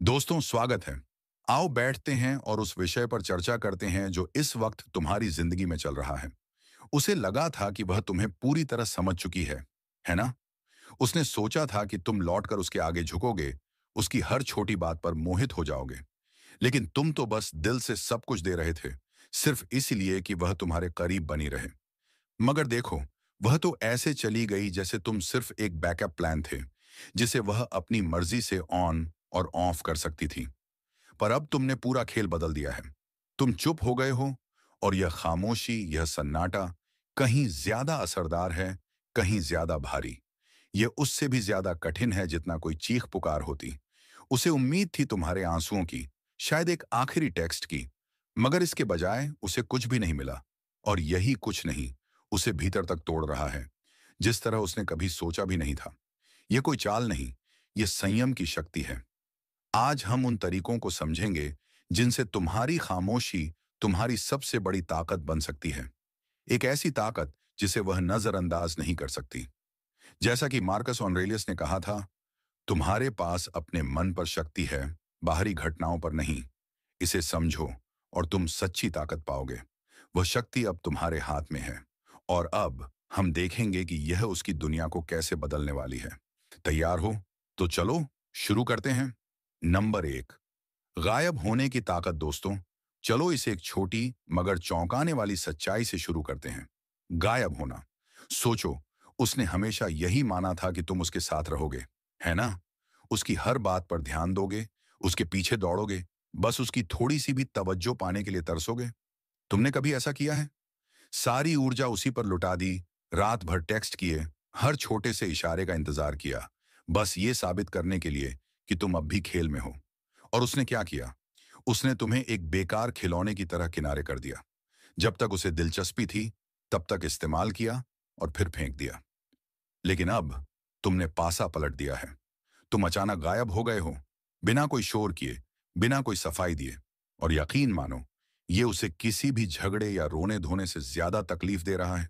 दोस्तों, स्वागत है। आओ बैठते हैं और उस विषय पर चर्चा करते हैं जो इस वक्त तुम्हारी जिंदगी में चल रहा है। उसे लगा था कि वह तुम्हें पूरी तरह समझ चुकी है ना? उसने सोचा था कि तुम लौटकर उसके आगे झुकोगे, उसकी हर छोटी बात पर मोहित हो जाओगे। लेकिन तुम तो बस दिल से सब कुछ दे रहे थे, सिर्फ इसलिए कि वह तुम्हारे करीब बनी रहे। मगर देखो, वह तो ऐसे चली गई जैसे तुम सिर्फ एक बैकअप प्लान थे, जिसे वह अपनी मर्जी से ऑन और ऑफ कर सकती थी। पर अब तुमने पूरा खेल बदल दिया है। तुम चुप हो गए हो, और यह खामोशी, यह सन्नाटा कहीं ज्यादा असरदार है, कहीं ज्यादा भारी। यह उससे भी ज्यादा कठिन है जितना कोई चीख पुकार होती। उसे उम्मीद थी तुम्हारे आंसुओं की, शायद एक आखिरी टेक्स्ट की। मगर इसके बजाय उसे कुछ भी नहीं मिला। और यही कुछ नहीं उसे भीतर तक तोड़ रहा है, जिस तरह उसने कभी सोचा भी नहीं था। यह कोई चाल नहीं, यह संयम की शक्ति है। आज हम उन तरीकों को समझेंगे जिनसे तुम्हारी खामोशी तुम्हारी सबसे बड़ी ताकत बन सकती है। एक ऐसी ताकत जिसे वह नजरअंदाज नहीं कर सकती। जैसा कि मार्कस ऑनरेलियस ने कहा था, तुम्हारे पास अपने मन पर शक्ति है, बाहरी घटनाओं पर नहीं। इसे समझो और तुम सच्ची ताकत पाओगे। वह शक्ति अब तुम्हारे हाथ में है। और अब हम देखेंगे कि यह उसकी दुनिया को कैसे बदलने वाली है। तैयार हो? तो चलो शुरू करते हैं। नंबर एक, गायब होने की ताकत। दोस्तों, चलो इसे एक छोटी मगर चौंकाने वाली सच्चाई से शुरू करते हैं। गायब होना। सोचो, उसने हमेशा यही माना था कि तुम उसके साथ रहोगे, है ना? उसकी हर बात पर ध्यान दोगे, उसके पीछे दौड़ोगे, बस उसकी थोड़ी सी भी तवज्जो पाने के लिए तरसोगे। तुमने कभी ऐसा किया है? सारी ऊर्जा उसी पर लुटा दी, रात भर टेक्स्ट किए, हर छोटे से इशारे का इंतजार किया, बस ये साबित करने के लिए कि तुम अब भी खेल में हो। और उसने क्या किया? उसने तुम्हें एक बेकार खिलौने की तरह किनारे कर दिया। जब तक उसे दिलचस्पी थी, तब तक इस्तेमाल किया और फिर फेंक दिया। लेकिन अब तुमने पासा पलट दिया है। तुम अचानक गायब हो गए हो, बिना कोई शोर किए, बिना कोई सफाई दिए। और यकीन मानो, ये उसे किसी भी झगड़े या रोने धोने से ज्यादा तकलीफ दे रहा है।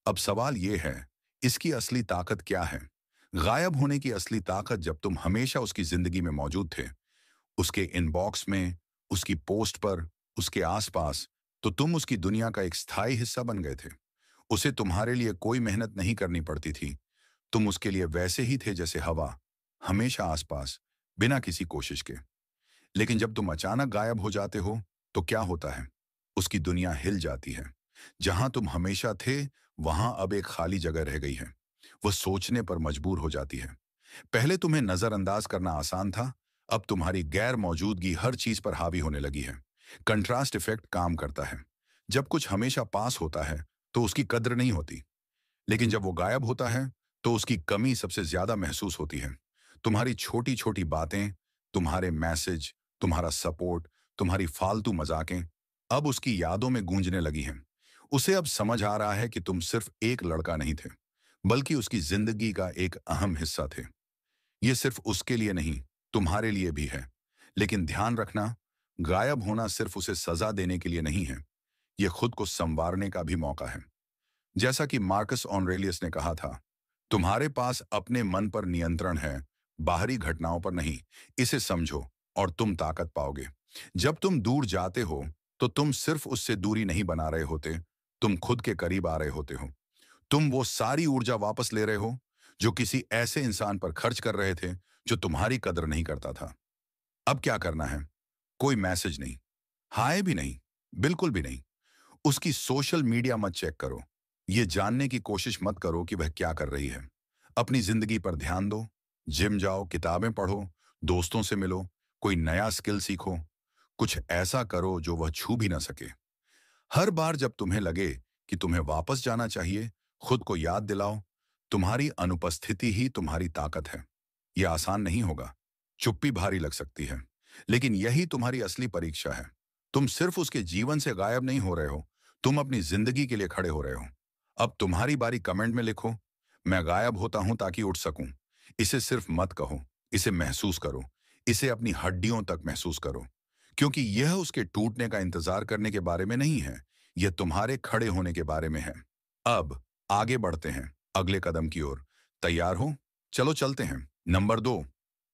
अब सवाल ये है, इसकी असली ताकत क्या है? गायब होने की असली ताकत जब तुम हमेशा उसकी जिंदगी में मौजूद थे, उसके इनबॉक्स में, उसकी पोस्ट पर, उसके आसपास, तो तुम उसकी दुनिया का एक स्थायी हिस्सा बन गए थे। उसे तुम्हारे लिए कोई मेहनत नहीं करनी पड़ती थी। तुम उसके लिए वैसे ही थे जैसे हवा, हमेशा आसपास, बिना किसी कोशिश के। लेकिन जब तुम अचानक गायब हो जाते हो, तो क्या होता है? उसकी दुनिया हिल जाती है। जहां तुम हमेशा थे, वहां अब एक खाली जगह रह गई है। वह सोचने पर मजबूर हो जाती है। पहले तुम्हें नजरअंदाज करना आसान था, अब तुम्हारी गैर मौजूदगी हर चीज पर हावी होने लगी है। कंट्रास्ट इफेक्ट काम करता है। जब कुछ हमेशा पास होता है, तो उसकी कद्र नहीं होती। लेकिन जब वो गायब होता है, तो उसकी कमी सबसे ज्यादा महसूस होती है। तुम्हारी छोटी छोटी बातें, तुम्हारे मैसेज, तुम्हारा सपोर्ट, तुम्हारी फालतू मजाकें अब उसकी यादों में गूंजने लगी हैं। उसे अब समझ आ रहा है कि तुम सिर्फ एक लड़का नहीं थे, बल्कि उसकी जिंदगी का एक अहम हिस्सा थे। ये सिर्फ उसके लिए नहीं, तुम्हारे लिए भी है। लेकिन ध्यान रखना, गायब होना सिर्फ उसे सजा देने के लिए नहीं है, यह खुद को संवारने का भी मौका है। जैसा कि मार्कस ऑनरेलियस ने कहा था, तुम्हारे पास अपने मन पर नियंत्रण है, बाहरी घटनाओं पर नहीं। इसे समझो और तुम ताकत पाओगे। जब तुम दूर जाते हो, तो तुम सिर्फ उससे दूरी नहीं बना रहे होते, तुम खुद के करीब आ रहे होते हो। तुम वो सारी ऊर्जा वापस ले रहे हो जो किसी ऐसे इंसान पर खर्च कर रहे थे जो तुम्हारी कदर नहीं करता था। अब क्या करना है? कोई मैसेज नहीं, हाय भी नहीं, बिल्कुल भी नहीं। उसकी सोशल मीडिया मत चेक करो। ये जानने की कोशिश मत करो कि वह क्या कर रही है। अपनी जिंदगी पर ध्यान दो। जिम जाओ, किताबें पढ़ो, दोस्तों से मिलो, कोई नया स्किल सीखो। कुछ ऐसा करो जो वह छू भी ना सके। हर बार जब तुम्हें लगे कि तुम्हें वापस जाना चाहिए, खुद को याद दिलाओ, तुम्हारी अनुपस्थिति ही तुम्हारी ताकत है। यह आसान नहीं होगा, चुप्पी भारी लग सकती है, लेकिन यही तुम्हारी असली परीक्षा है। तुम सिर्फ उसके जीवन से गायब नहीं हो रहे हो, तुम अपनी जिंदगी के लिए खड़े हो रहे हो। अब तुम्हारी बारी। कमेंट में लिखो, मैं गायब होता हूं ताकि उठ सकूं। इसे सिर्फ मत कहो, इसे महसूस करो। इसे अपनी हड्डियों तक महसूस करो। क्योंकि यह उसके टूटने का इंतजार करने के बारे में नहीं है, यह तुम्हारे खड़े होने के बारे में है। अब आगे बढ़ते हैं अगले कदम की ओर। तैयार हो? चलो चलते हैं। नंबर 2,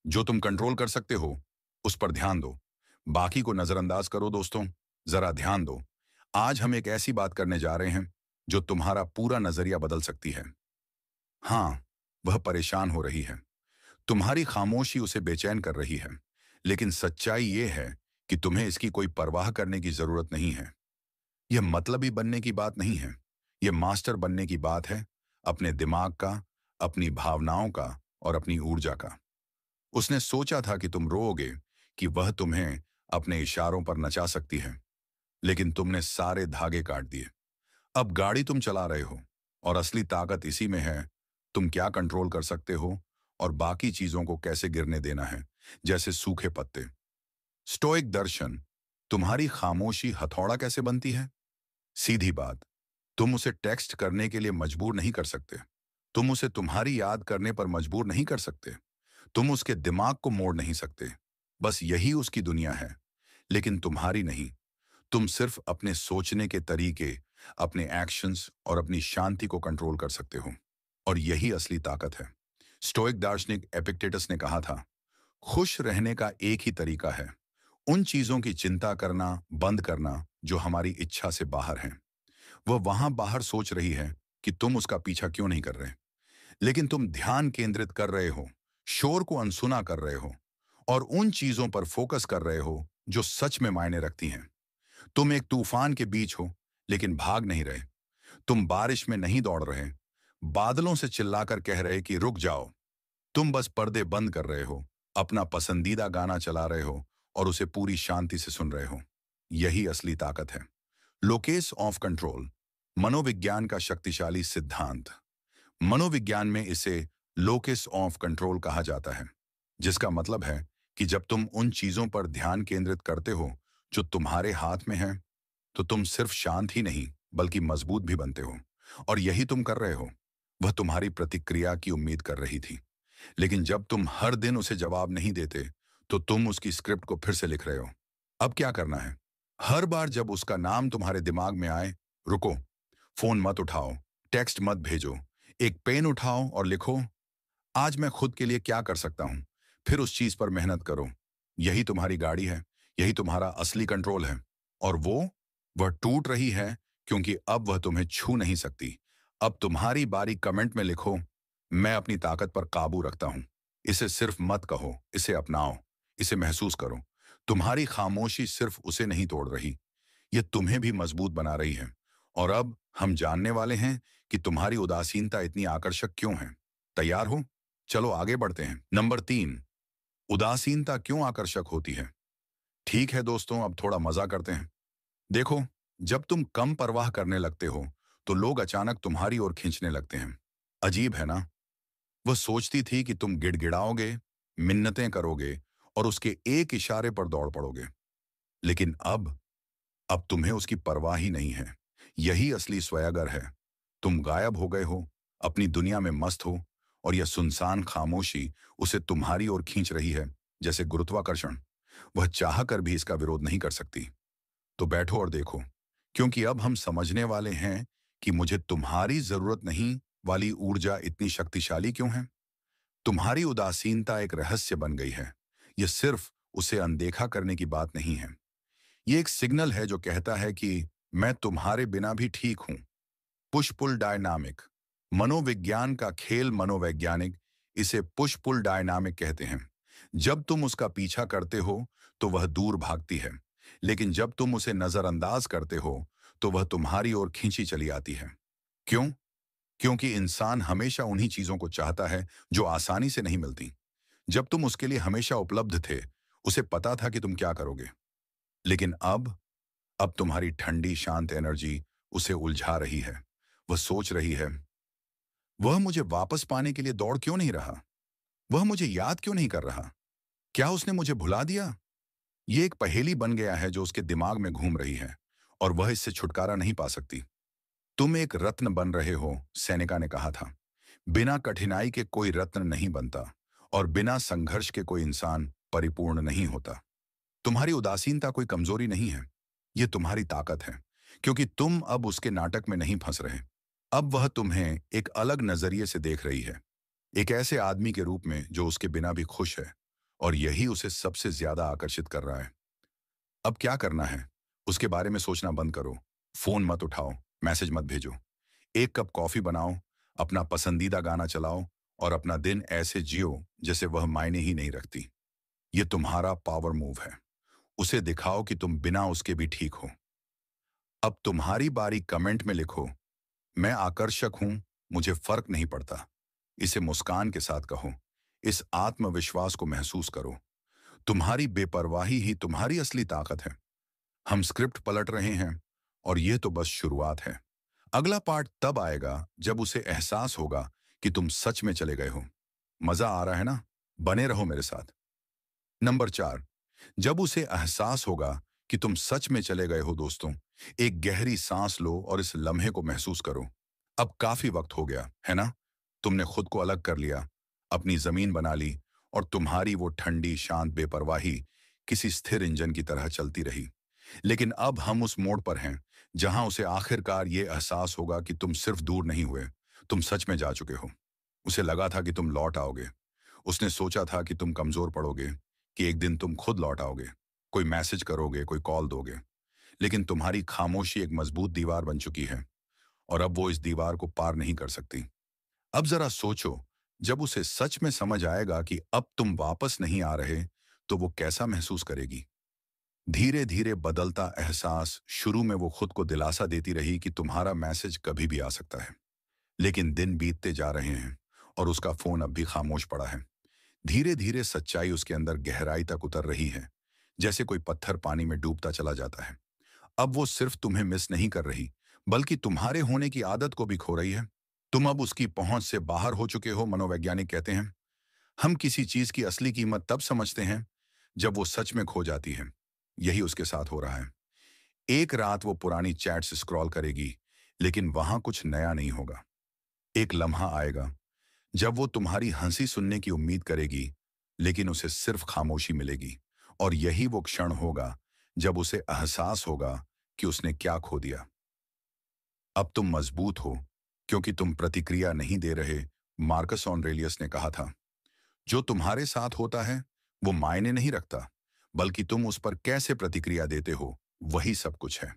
जो तुम कंट्रोल कर सकते हो, उस पर ध्यान दो। बाकी को नजरअंदाज करो दोस्तों। जरा ध्यान दो। आज हम एक ऐसी बात करने जा रहे हैं जो तुम्हारा पूरा नजरिया बदल सकती है। हाँ, वह परेशान हो रही है। तुम्हारी खामोशी उसे बेचैन कर रही है। लेकिन सच्चाई यह है कि तुम्हें इसकी कोई परवाह करने की जरूरत नहीं है। यह मतलबी बनने की बात नहीं है। यह मास्टर बनने की बात है। अपने दिमाग का, अपनी भावनाओं का और अपनी ऊर्जा का। उसने सोचा था कि तुम रोओगे, कि वह तुम्हें अपने इशारों पर नचा सकती है। लेकिन तुमने सारे धागे काट दिए। अब गाड़ी तुम चला रहे हो और असली ताकत इसी में है। तुम क्या कंट्रोल कर सकते हो और बाकी चीजों को कैसे गिरने देना है, जैसे सूखे पत्ते। स्टोइक दर्शन। तुम्हारी खामोशी हथौड़ा कैसे बनती है? सीधी बात। तुम उसे टेक्स्ट करने के लिए मजबूर नहीं कर सकते। तुम उसे तुम्हारी याद करने पर मजबूर नहीं कर सकते। तुम उसके दिमाग को मोड़ नहीं सकते। बस यही उसकी दुनिया है। लेकिन तुम्हारी नहीं। तुम सिर्फ अपने सोचने के तरीके, अपने एक्शंस और अपनी शांति को कंट्रोल कर सकते हो। और यही असली ताकत है। स्टोइक दार्शनिक एपिक्टेटस ने कहा था, खुश रहने का एक ही तरीका है, उन चीजों की चिंता करना बंद करना जो हमारी इच्छा से बाहर हैं। वह वहां बाहर सोच रही है कि तुम उसका पीछा क्यों नहीं कर रहे, लेकिन तुम ध्यान केंद्रित कर रहे हो, शोर को अनसुना कर रहे हो और उन चीजों पर फोकस कर रहे हो जो सच में मायने रखती हैं। तुम एक तूफान के बीच हो, लेकिन भाग नहीं रहे। तुम बारिश में नहीं दौड़ रहे, बादलों से चिल्लाकर कह रहे कि रुक जाओ। तुम बस पर्दे बंद कर रहे हो, अपना पसंदीदा गाना चला रहे हो और उसे पूरी शांति से सुन रहे हो। यही असली ताकत है। लोकेस ऑफ कंट्रोल, मनोविज्ञान का शक्तिशाली सिद्धांत। मनोविज्ञान में इसे लोकेस ऑफ कंट्रोल कहा जाता है, जिसका मतलब है कि जब तुम उन चीजों पर ध्यान केंद्रित करते हो जो तुम्हारे हाथ में है, तो तुम सिर्फ शांत ही नहीं बल्कि मजबूत भी बनते हो। और यही तुम कर रहे हो। वह तुम्हारी प्रतिक्रिया की उम्मीद कर रही थी, लेकिन जब तुम हर दिन उसे जवाब नहीं देते, तो तुम उसकी स्क्रिप्ट को फिर से लिख रहे हो। अब क्या करना है? हर बार जब उसका नाम तुम्हारे दिमाग में आए, रुको। फोन मत उठाओ, टेक्स्ट मत भेजो। एक पेन उठाओ और लिखो, आज मैं खुद के लिए क्या कर सकता हूं। फिर उस चीज पर मेहनत करो। यही तुम्हारी गाड़ी है। यही तुम्हारा असली कंट्रोल है। और वह टूट रही है क्योंकि अब वह तुम्हें छू नहीं सकती। अब तुम्हारी बारी। कमेंट में लिखो, मैं अपनी ताकत पर काबू रखता हूं। इसे सिर्फ मत कहो, इसे अपनाओ। इसे महसूस करो। तुम्हारी खामोशी सिर्फ उसे नहीं तोड़ रही, यह तुम्हें भी मजबूत बना रही है। और अब हम जानने वाले हैं कि तुम्हारी उदासीनता इतनी आकर्षक क्यों है। तैयार हो? चलो आगे बढ़ते हैं। नंबर 3, उदासीनता क्यों आकर्षक होती है। ठीक है दोस्तों, अब थोड़ा मजा करते हैं। देखो, जब तुम कम परवाह करने लगते हो, तो लोग अचानक तुम्हारी ओर खींचने लगते हैं। अजीब है ना? वह सोचती थी कि तुम गिड़गिड़ाओगे, मिन्नतें करोगे और उसके एक इशारे पर दौड़ पड़ोगे। लेकिन अब तुम्हें उसकी परवाह ही नहीं है। यही असली स्वयागर है। तुम गायब हो गए हो, अपनी दुनिया में मस्त हो, और यह सुनसान खामोशी उसे तुम्हारी ओर खींच रही है, जैसे गुरुत्वाकर्षण। वह चाह कर भी इसका विरोध नहीं कर सकती। तो बैठो और देखो, क्योंकि अब हम समझने वाले हैं कि मुझे तुम्हारी जरूरत नहीं वाली ऊर्जा इतनी शक्तिशाली क्यों है। तुम्हारी उदासीनता एक रहस्य बन गई है। यह सिर्फ उसे अनदेखा करने की बात नहीं है। ये एक सिग्नल है जो कहता है कि मैं तुम्हारे बिना भी ठीक हूं। पुश पुल डायनामिक, मनोविज्ञान का खेल। मनोवैज्ञानिक इसे पुश पुल डायनामिक कहते हैं। जब तुम उसका पीछा करते हो तो वह दूर भागती है, लेकिन जब तुम उसे नजरअंदाज करते हो तो वह तुम्हारी ओर खींची चली आती है। क्यों? क्योंकि इंसान हमेशा उन्हीं चीजों को चाहता है जो आसानी से नहीं मिलती। जब तुम उसके लिए हमेशा उपलब्ध थे, उसे पता था कि तुम क्या करोगे। लेकिन अब तुम्हारी ठंडी शांत एनर्जी उसे उलझा रही है। वह सोच रही है, वह मुझे वापस पाने के लिए दौड़ क्यों नहीं रहा? वह मुझे याद क्यों नहीं कर रहा? क्या उसने मुझे भुला दिया? ये एक पहेली बन गया है जो उसके दिमाग में घूम रही है, और वह इससे छुटकारा नहीं पा सकती। तुम एक रत्न बन रहे हो, सेनेका ने कहा था। बिना कठिनाई के कोई रत्न नहीं बनता, और बिना संघर्ष के कोई इंसान परिपूर्ण नहीं होता। तुम्हारी उदासीनता कोई कमजोरी नहीं है, ये तुम्हारी ताकत है। क्योंकि तुम अब उसके नाटक में नहीं फंस रहे। अब वह तुम्हें एक अलग नजरिए से देख रही है, एक ऐसे आदमी के रूप में जो उसके बिना भी खुश है। और यही उसे सबसे ज्यादा आकर्षित कर रहा है। अब क्या करना है? उसके बारे में सोचना बंद करो। फोन मत उठाओ, मैसेज मत भेजो। एक कप कॉफी बनाओ, अपना पसंदीदा गाना चलाओ और अपना दिन ऐसे जियो जैसे वह मायने ही नहीं रखती। ये तुम्हारा पावर मूव है। उसे दिखाओ कि तुम बिना उसके भी ठीक हो। अब तुम्हारी बारी, कमेंट में लिखो, मैं आकर्षक हूं, मुझे फर्क नहीं पड़ता। इसे मुस्कान के साथ कहो। इस आत्मविश्वास को महसूस करो। तुम्हारी बेपरवाही ही तुम्हारी असली ताकत है। हम स्क्रिप्ट पलट रहे हैं और यह तो बस शुरुआत है। अगला पार्ट तब आएगा जब उसे एहसास होगा कि तुम सच में चले गए हो। मजा आ रहा है ना? बने रहो मेरे साथ। नंबर 4, जब उसे एहसास होगा कि तुम सच में चले गए हो दोस्तों, एक गहरी सांस लो और इस लम्हे को महसूस करो। अब काफी वक्त हो गया है ना? तुमने खुद को अलग कर लिया, अपनी जमीन बना ली और तुम्हारी वो ठंडी शांत बेपरवाही किसी स्थिर इंजन की तरह चलती रही। लेकिन अब हम उस मोड़ पर हैं जहां उसे आखिरकार ये एहसास होगा कि तुम सिर्फ दूर नहीं हुए, तुम सच में जा चुके हो। उसे लगा था कि तुम लौट आओगे। उसने सोचा था कि तुम कमजोर पड़ोगे, कि एक दिन तुम खुद लौट आओगे, कोई मैसेज करोगे, कोई कॉल दोगे। लेकिन तुम्हारी खामोशी एक मजबूत दीवार बन चुकी है और अब वो इस दीवार को पार नहीं कर सकती। अब जरा सोचो, जब उसे सच में समझ आएगा कि अब तुम वापस नहीं आ रहे, तो वो कैसा महसूस करेगी। धीरे धीरे बदलता एहसास। शुरू में वो खुद को दिलासा देती रही कि तुम्हारा मैसेज कभी भी आ सकता है। लेकिन दिन बीतते जा रहे हैं और उसका फोन अब भी खामोश पड़ा है। धीरे धीरे सच्चाई उसके अंदर गहराई तक उतर रही है, जैसे कोई पत्थर पानी में डूबता चला जाता है। अब वो सिर्फ तुम्हें मिस नहीं कर रही, बल्कि तुम्हारे होने की आदत को भी खो रही है। तुम अब उसकी पहुंच से बाहर हो चुके हो। मनोवैज्ञानिक कहते हैं, हम किसी चीज की असली कीमत तब समझते हैं जब वो सच में खो जाती है। यही उसके साथ हो रहा है। एक रात वो पुरानी चैट्स स्क्रॉल करेगी, लेकिन वहां कुछ नया नहीं होगा। एक लम्हा आएगा जब वो तुम्हारी हंसी सुनने की उम्मीद करेगी, लेकिन उसे सिर्फ खामोशी मिलेगी। और यही वो क्षण होगा जब उसे एहसास होगा कि उसने क्या खो दिया। अब तुम मजबूत हो क्योंकि तुम प्रतिक्रिया नहीं दे रहे। मार्कस ऑरेलियस ने कहा था, जो तुम्हारे साथ होता है वो मायने नहीं रखता, बल्कि तुम उस पर कैसे प्रतिक्रिया देते हो, वही सब कुछ है।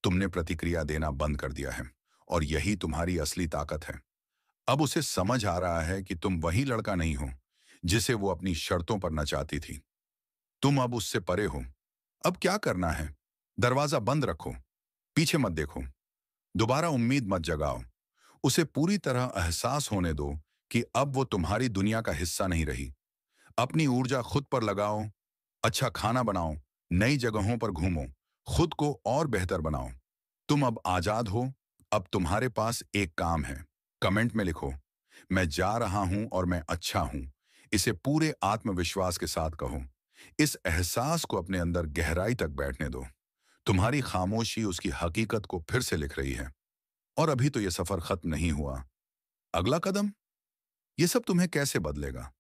तुमने प्रतिक्रिया देना बंद कर दिया है और यही तुम्हारी असली ताकत है। अब उसे समझ आ रहा है कि तुम वही लड़का नहीं हो जिसे वो अपनी शर्तों पर नचाती थी। तुम अब उससे परे हो। अब क्या करना है? दरवाजा बंद रखो, पीछे मत देखो, दोबारा उम्मीद मत जगाओ। उसे पूरी तरह एहसास होने दो कि अब वो तुम्हारी दुनिया का हिस्सा नहीं रही। अपनी ऊर्जा खुद पर लगाओ, अच्छा खाना बनाओ, नई जगहों पर घूमो, खुद को और बेहतर बनाओ। तुम अब आजाद हो। अब तुम्हारे पास एक काम है। कमेंट में लिखो, मैं जा रहा हूं और मैं अच्छा हूं। इसे पूरे आत्मविश्वास के साथ कहो। इस एहसास को अपने अंदर गहराई तक बैठने दो। तुम्हारी खामोशी उसकी हकीकत को फिर से लिख रही है। और अभी तो यह सफर खत्म नहीं हुआ। अगला कदम, ये सब तुम्हें कैसे बदलेगा?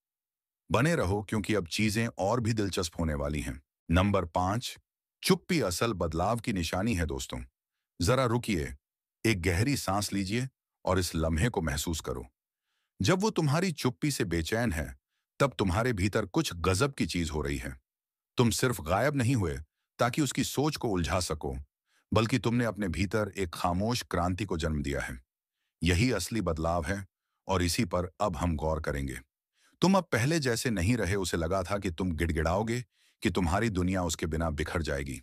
बने रहो क्योंकि अब चीजें और भी दिलचस्प होने वाली हैं। नंबर 5, चुप्पी असल बदलाव की निशानी है दोस्तों। जरा रुकिए, एक गहरी सांस लीजिए और इस लम्हे को महसूस करो। जब वो तुम्हारी चुप्पी से बेचैन है, तब तुम्हारे भीतर कुछ गजब की चीज हो रही है। तुम सिर्फ गायब नहीं हुए ताकि उसकी सोच को उलझा सको, बल्कि तुमने अपने भीतर एक खामोश क्रांति को जन्म दिया है। यही असली बदलाव है और इसी पर अब हम गौर करेंगे। तुम अब पहले जैसे नहीं रहे। उसे लगा था कि तुम गिड़गिड़ाओगे, कि तुम्हारी दुनिया उसके बिना बिखर जाएगी।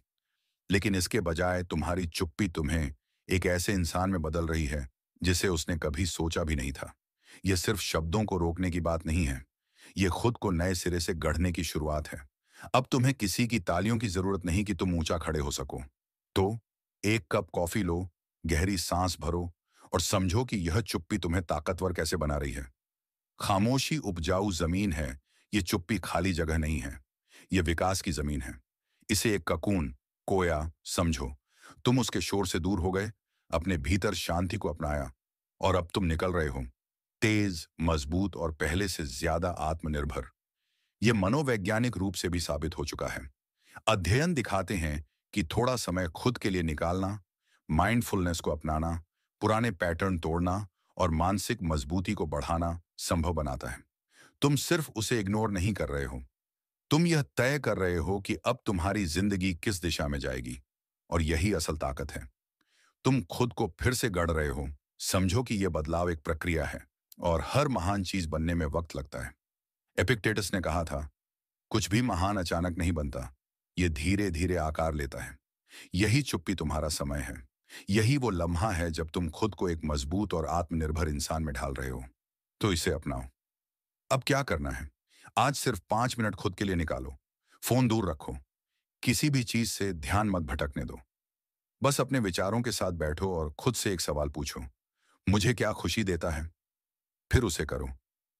लेकिन इसके बजाय तुम्हारी चुप्पी तुम्हें एक ऐसे इंसान में बदल रही है जिसे उसने कभी सोचा भी नहीं था। यह सिर्फ शब्दों को रोकने की बात नहीं है, यह खुद को नए सिरे से गढ़ने की शुरुआत है। अब तुम्हें किसी की तालियों की जरूरत नहीं कि तुम ऊंचा खड़े हो सको। तो एक कप कॉफी लो, गहरी सांस भरो और समझो कि यह चुप्पी तुम्हें ताकतवर कैसे बना रही है। खामोशी उपजाऊ जमीन है। ये चुप्पी खाली जगह नहीं है, ये विकास की जमीन है। इसे एक ककून, कोया समझो। तुम उसके शोर से दूर हो गए, अपने भीतर शांति को अपनाया और अब तुम निकल रहे हो, तेज, मजबूत और पहले से ज्यादा आत्मनिर्भर। यह मनोवैज्ञानिक रूप से भी साबित हो चुका है। अध्ययन दिखाते हैं कि थोड़ा समय खुद के लिए निकालना, माइंडफुलनेस को अपनाना, पुराने पैटर्न तोड़ना और मानसिक मजबूती को बढ़ाना संभव बनाता है। तुम सिर्फ उसे इग्नोर नहीं कर रहे हो, तुम यह तय कर रहे हो कि अब तुम्हारी जिंदगी किस दिशा में जाएगी, और यही असल ताकत है। तुम खुद को फिर से गढ़ रहे हो। समझो कि यह बदलाव एक प्रक्रिया है, और हर महान चीज बनने में वक्त लगता है। एपिक्टेटस ने कहा था, कुछ भी महान अचानक नहीं बनता, ये धीरे धीरे आकार लेता है। यही चुप्पी तुम्हारा समय है। यही वो लम्हा है जब तुम खुद को एक मजबूत और आत्मनिर्भर इंसान में ढाल रहे हो। तो इसे अपनाओ। अब क्या करना है? आज सिर्फ 5 मिनट खुद के लिए निकालो। फोन दूर रखो। किसी भी चीज से ध्यान मत भटकने दो। बस अपने विचारों के साथ बैठो और खुद से एक सवाल पूछो, मुझे क्या खुशी देता है? फिर उसे करो।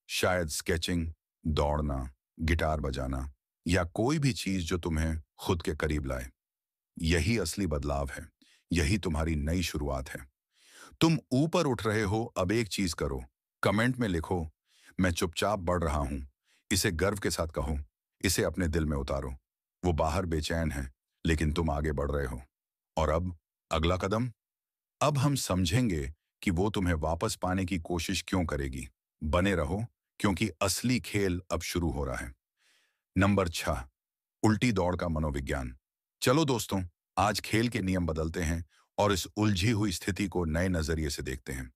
शायद स्केचिंग, दौड़ना, गिटार बजाना, या कोई भी चीज जो तुम्हें खुद के करीब लाए। यही असली बदलाव है। यही तुम्हारी नई शुरुआत है। तुम ऊपर उठ रहे हो, अब एक चीज करो। कमेंट में लिखो, मैं चुपचाप बढ़ रहा हूं। इसे गर्व के साथ कहो। इसे अपने दिल में उतारो। वो बाहर बेचैन है, लेकिन तुम आगे बढ़ रहे हो। और अब अगला कदम। अब हम समझेंगे कि वो तुम्हें वापस पाने की कोशिश क्यों करेगी। बने रहो, क्योंकि असली खेल अब शुरू हो रहा है। नंबर 6, उल्टी दौड़ का मनोविज्ञान। चलो दोस्तों, आज खेल के नियम बदलते हैं और इस उलझी हुई स्थिति को नए नजरिए से देखते हैं।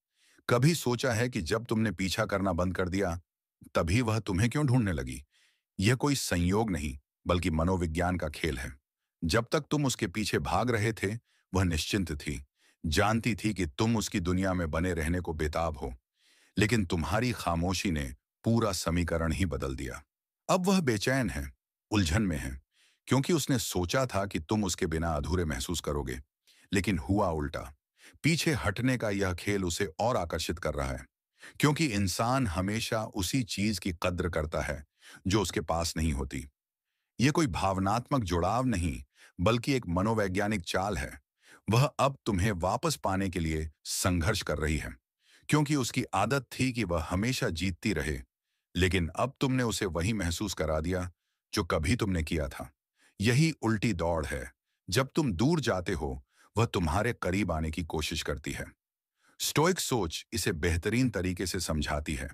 कभी सोचा है कि जब तुमने पीछा करना बंद कर दिया, तभी वह तुम्हें क्यों ढूंढने लगी? यह कोई संयोग नहीं, बल्कि मनोविज्ञान का खेल है। जब तक तुम उसके पीछे भाग रहे थे, वह निश्चिंत थी, जानती थी कि तुम उसकी दुनिया में बने रहने को बेताब हो। लेकिन तुम्हारी खामोशी ने पूरा समीकरण ही बदल दिया। अब वह बेचैन है, उलझन में है, क्योंकि उसने सोचा था कि तुम उसके बिना अधूरे महसूस करोगे। लेकिन हुआ उल्टा। पीछे हटने का यह खेल उसे और आकर्षित कर रहा है, क्योंकि इंसान हमेशा उसी चीज की कद्र करता है जो उसके पास नहीं होती। यह कोई भावनात्मक जुड़ाव नहीं, बल्कि एक मनोवैज्ञानिक चाल है। वह अब तुम्हें वापस पाने के लिए संघर्ष कर रही है, क्योंकि उसकी आदत थी कि वह हमेशा जीतती रहे। लेकिन अब तुमने उसे वही महसूस करा दिया जो कभी तुमने किया था। यही उल्टी दौड़ है। जब तुम दूर जाते हो, वह तुम्हारे करीब आने की कोशिश करती है। स्टोइक सोच इसे बेहतरीन तरीके से समझाती है।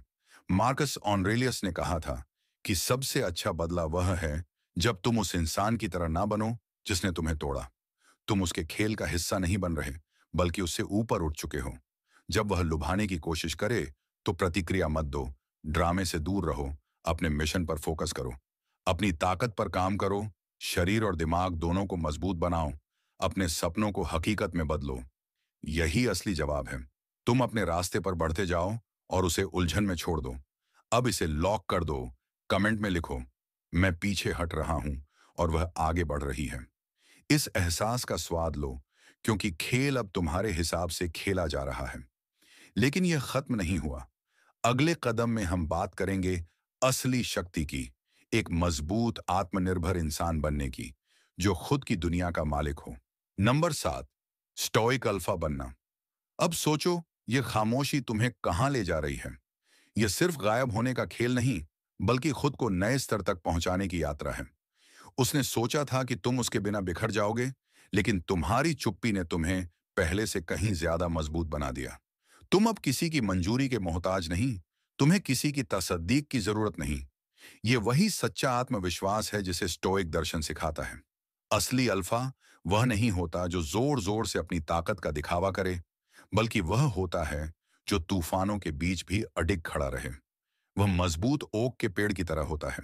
मार्कस ऑनरेलियस ने कहा था कि सबसे अच्छा बदला वह है जब तुम उस इंसान की तरह ना बनो जिसने तुम्हें तोड़ा। तुम उसके खेल का हिस्सा नहीं बन रहे, बल्कि उससे ऊपर उठ चुके हो। जब वह लुभाने की कोशिश करे, तो प्रतिक्रिया मत दो। ड्रामे से दूर रहो। अपने मिशन पर फोकस करो। अपनी ताकत पर काम करो। शरीर और दिमाग दोनों को मजबूत बनाओ। अपने सपनों को हकीकत में बदलो। यही असली जवाब है। तुम अपने रास्ते पर बढ़ते जाओ और उसे उलझन में छोड़ दो। अब इसे लॉक कर दो। कमेंट में लिखो, मैं पीछे हट रहा हूं और वह आगे बढ़ रही है। इस एहसास का स्वाद लो, क्योंकि खेल अब तुम्हारे हिसाब से खेला जा रहा है। लेकिन यह खत्म नहीं हुआ। अगले कदम में हम बात करेंगे असली शक्ति की, एक मजबूत आत्मनिर्भर इंसान बनने की, जो खुद की दुनिया का मालिक हो। नंबर 7, स्टोइक अल्फा बनना। अब सोचो, यह खामोशी तुम्हें कहां ले जा रही है। यह सिर्फ गायब होने का खेल नहीं, बल्कि खुद को नए स्तर तक पहुंचाने की यात्रा है। उसने सोचा था कि तुम उसके बिना बिखर जाओगे, लेकिन तुम्हारी चुप्पी ने तुम्हें पहले से कहीं ज्यादा मजबूत बना दिया। तुम अब किसी की मंजूरी के मोहताज नहीं। तुम्हें किसी की तसदीक की जरूरत नहीं। ये वही सच्चा आत्मविश्वास है जिसे स्टोइक दर्शन सिखाता है। असली अल्फा वह नहीं होता जो जोर जोर से अपनी ताकत का दिखावा करे, बल्कि वह होता है जो तूफानों के बीच भी अडिग खड़ा रहे। वह मजबूत ओक के पेड़ की तरह होता है,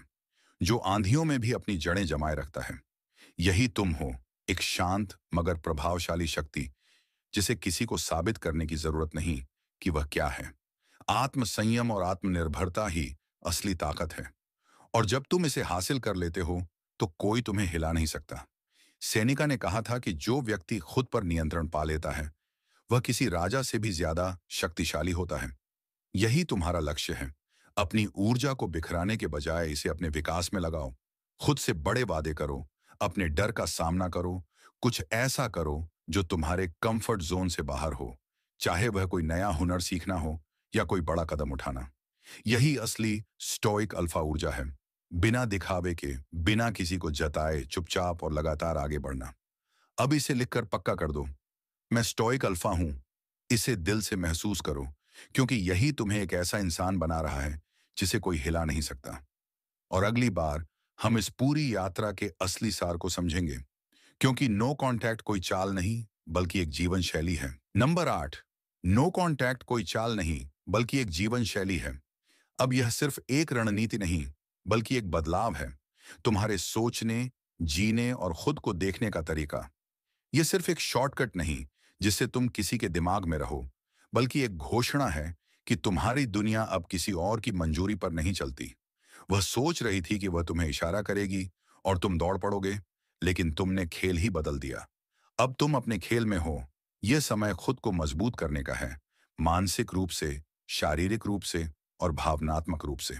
जो आंधियों में भी अपनी जड़ें जमाए रखता है। यही तुम हो, एक शांत मगर प्रभावशाली शक्ति, जिसे किसी को साबित करने की जरूरत नहीं कि वह क्या है। आत्मसंयम और आत्मनिर्भरता ही असली ताकत है। और जब तुम इसे हासिल कर लेते हो, तो कोई तुम्हें हिला नहीं सकता। सेनिका ने कहा था कि जो व्यक्ति खुद पर नियंत्रण पा लेता है, वह किसी राजा से भी ज्यादा शक्तिशाली होता है। यही तुम्हारा लक्ष्य है। अपनी ऊर्जा को बिखराने के बजाय इसे अपने विकास में लगाओ। खुद से बड़े वादे करो। अपने डर का सामना करो। कुछ ऐसा करो जो तुम्हारे कंफर्ट जोन से बाहर हो, चाहे वह कोई नया हुनर सीखना हो या कोई बड़ा कदम उठाना। यही असली स्टोइक अल्फा ऊर्जा है। बिना दिखावे के, बिना किसी को जताए, चुपचाप और लगातार आगे बढ़ना। अब इसे लिखकर पक्का कर दो, मैं स्टोइक अल्फा हूं। इसे दिल से महसूस करो, क्योंकि यही तुम्हें एक ऐसा इंसान बना रहा है जिसे कोई हिला नहीं सकता। और अगली बार हम इस पूरी यात्रा के असली सार को समझेंगे, क्योंकि नो कांटेक्ट कोई चाल नहीं, बल्कि एक जीवन शैली है। नंबर 8, नो कांटेक्ट कोई चाल नहीं, बल्कि एक जीवन शैली है। अब यह सिर्फ एक रणनीति नहीं, बल्कि एक बदलाव है। तुम्हारे सोचने, जीने और खुद को देखने का तरीका। यह सिर्फ एक शॉर्टकट नहीं जिससे तुम किसी के दिमाग में रहो, बल्कि एक घोषणा है कि तुम्हारी दुनिया अब किसी और की मंजूरी पर नहीं चलती। वह सोच रही थी कि वह तुम्हें इशारा करेगी और तुम दौड़ पड़ोगे, लेकिन तुमने खेल ही बदल दिया। अब तुम अपने खेल में हो। यह समय खुद को मजबूत करने का है, मानसिक रूप से, शारीरिक रूप से और भावनात्मक रूप से।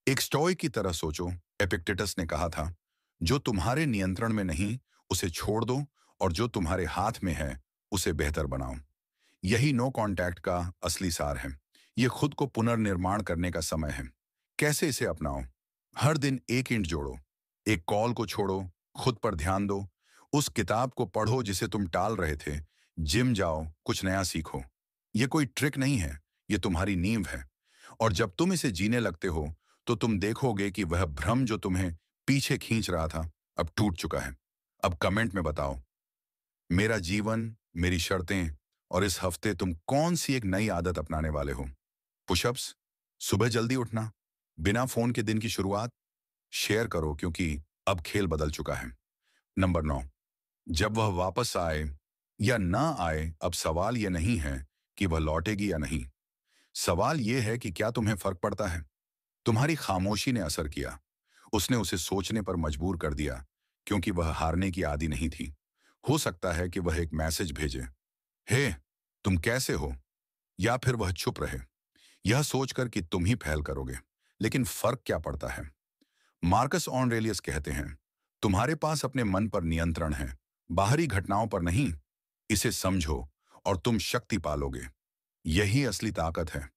एक स्टोइक की तरह सोचो। एपिक्टेटस ने कहा था, जो तुम्हारे नियंत्रण में नहीं, उसे छोड़ दो, और जो तुम्हारे हाथ में है, उसे बेहतर बनाओ। यही नो कांटेक्ट का असली सार है। यह खुद को पुनर्निर्माण करने का समय है। कैसे इसे अपनाओ? हर दिन एक इंच जोड़ो, एक कॉल को छोड़ो, खुद पर ध्यान दो, उस किताब को पढ़ो जिसे तुम टाल रहे थे, जिम जाओ, कुछ नया सीखो। यह कोई ट्रिक नहीं है, यह तुम्हारी नींव है। और जब तुम इसे जीने लगते हो, तो तुम देखोगे कि वह भ्रम जो तुम्हें पीछे खींच रहा था, अब टूट चुका है। अब कमेंट में बताओ, मेरा जीवन, मेरी शर्तें, और इस हफ्ते तुम कौन सी एक नई आदत अपनाने वाले हो? पुशअप्स, सुबह जल्दी उठना, बिना फोन के दिन की शुरुआत। शेयर करो, क्योंकि अब खेल बदल चुका है। नंबर 9, जब वह वापस आए या ना आए, अब सवाल यह नहीं है कि वह लौटेगी या नहीं। सवाल यह है कि क्या तुम्हें फर्क पड़ता है? तुम्हारी खामोशी ने असर किया। उसने उसे सोचने पर मजबूर कर दिया, क्योंकि वह हारने की आदी नहीं थी। हो सकता है कि वह एक मैसेज भेजे, हे, तुम कैसे हो? या फिर वह चुप रहे, यह सोचकर कि तुम ही पहल करोगे। लेकिन फर्क क्या पड़ता है? मार्कस ऑरेलियस कहते हैं, तुम्हारे पास अपने मन पर नियंत्रण है, बाहरी घटनाओं पर नहीं। इसे समझो और तुम शक्ति पालोगे। यही असली ताकत है।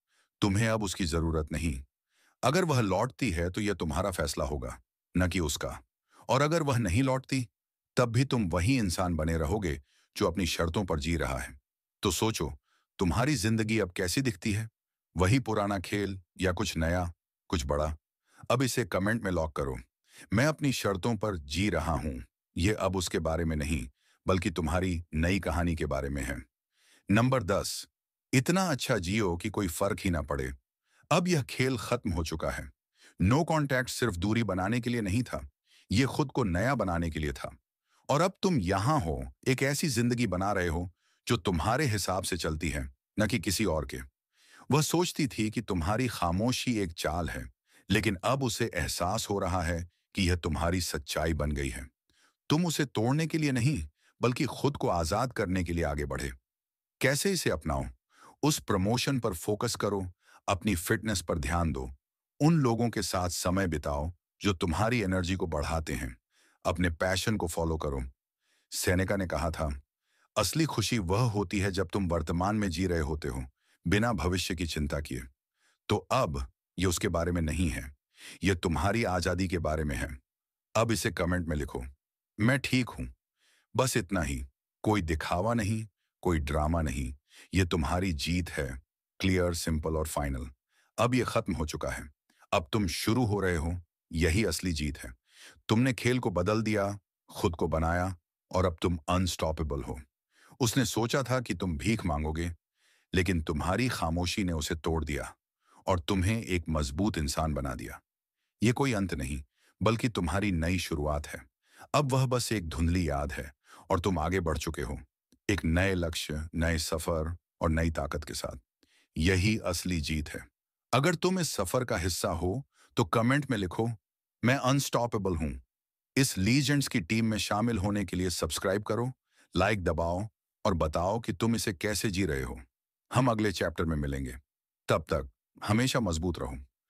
तुम्हें अब उसकी जरूरत नहीं। अगर वह लौटती है तो यह तुम्हारा फैसला होगा, न कि उसका। और अगर वह नहीं लौटती, तब भी तुम वही इंसान बने रहोगे जो अपनी शर्तों पर जी रहा है। तो सोचो, तुम्हारी जिंदगी अब कैसी दिखती है? वही पुराना खेल या कुछ नया, कुछ बड़ा? अब इसे कमेंट में लॉक करो। मैं अपनी शर्तों पर जी रहा हूं। यह अब उसके बारे में नहीं, बल्कि तुम्हारी नई कहानी के बारे में है। नंबर 10, इतना अच्छा जियो कि कोई फर्क ही ना पड़े। अब यह खेल खत्म हो चुका है। नो कांटेक्ट सिर्फ दूरी बनाने के लिए नहीं था, यह खुद को नया बनाने के लिए था। और अब तुम यहां हो, एक ऐसी जिंदगी बना रहे हो जो तुम्हारे हिसाब से चलती है, न कि किसी और के। वह सोचती थी कि तुम्हारी खामोशी एक चाल है, लेकिन अब उसे एहसास हो रहा है कि यह तुम्हारी सच्चाई बन गई है। तुम उसे तोड़ने के लिए नहीं, बल्कि खुद को आजाद करने के लिए आगे बढ़े। कैसे इसे अपनाओ? उस प्रमोशन पर फोकस करो, अपनी फिटनेस पर ध्यान दो, उन लोगों के साथ समय बिताओ जो तुम्हारी एनर्जी को बढ़ाते हैं, अपने पैशन को फॉलो करो। सेनेका ने कहा था, असली खुशी वह होती है जब तुम वर्तमान में जी रहे होते हो, बिना भविष्य की चिंता किए। तो अब ये उसके बारे में नहीं है, यह तुम्हारी आजादी के बारे में है। अब इसे कमेंट में लिखो, मैं ठीक हूं। बस इतना ही। कोई दिखावा नहीं, कोई ड्रामा नहीं। ये तुम्हारी जीत है, क्लियर, सिंपल और फाइनल। अब ये खत्म हो चुका है। अब तुम शुरू हो रहे हो। यही असली जीत है। तुमने खेल को बदल दिया, खुद को बनाया, और अब तुम अनस्टॉपेबल हो। उसने सोचा था कि तुम भीख मांगोगे, लेकिन तुम्हारी खामोशी ने उसे तोड़ दिया और तुम्हें एक मजबूत इंसान बना दिया। ये कोई अंत नहीं, बल्कि तुम्हारी नई शुरुआत है। अब वह बस एक धुंधली याद है, और तुम आगे बढ़ चुके हो, एक नए लक्ष्य, नए सफर और नई ताकत के साथ। यही असली जीत है। अगर तुम इस सफर का हिस्सा हो, तो कमेंट में लिखो, मैं अनस्टॉपेबल हूं। इस लीजेंड्स की टीम में शामिल होने के लिए सब्सक्राइब करो, लाइक दबाओ और बताओ कि तुम इसे कैसे जी रहे हो। हम अगले चैप्टर में मिलेंगे। तब तक हमेशा मजबूत रहो।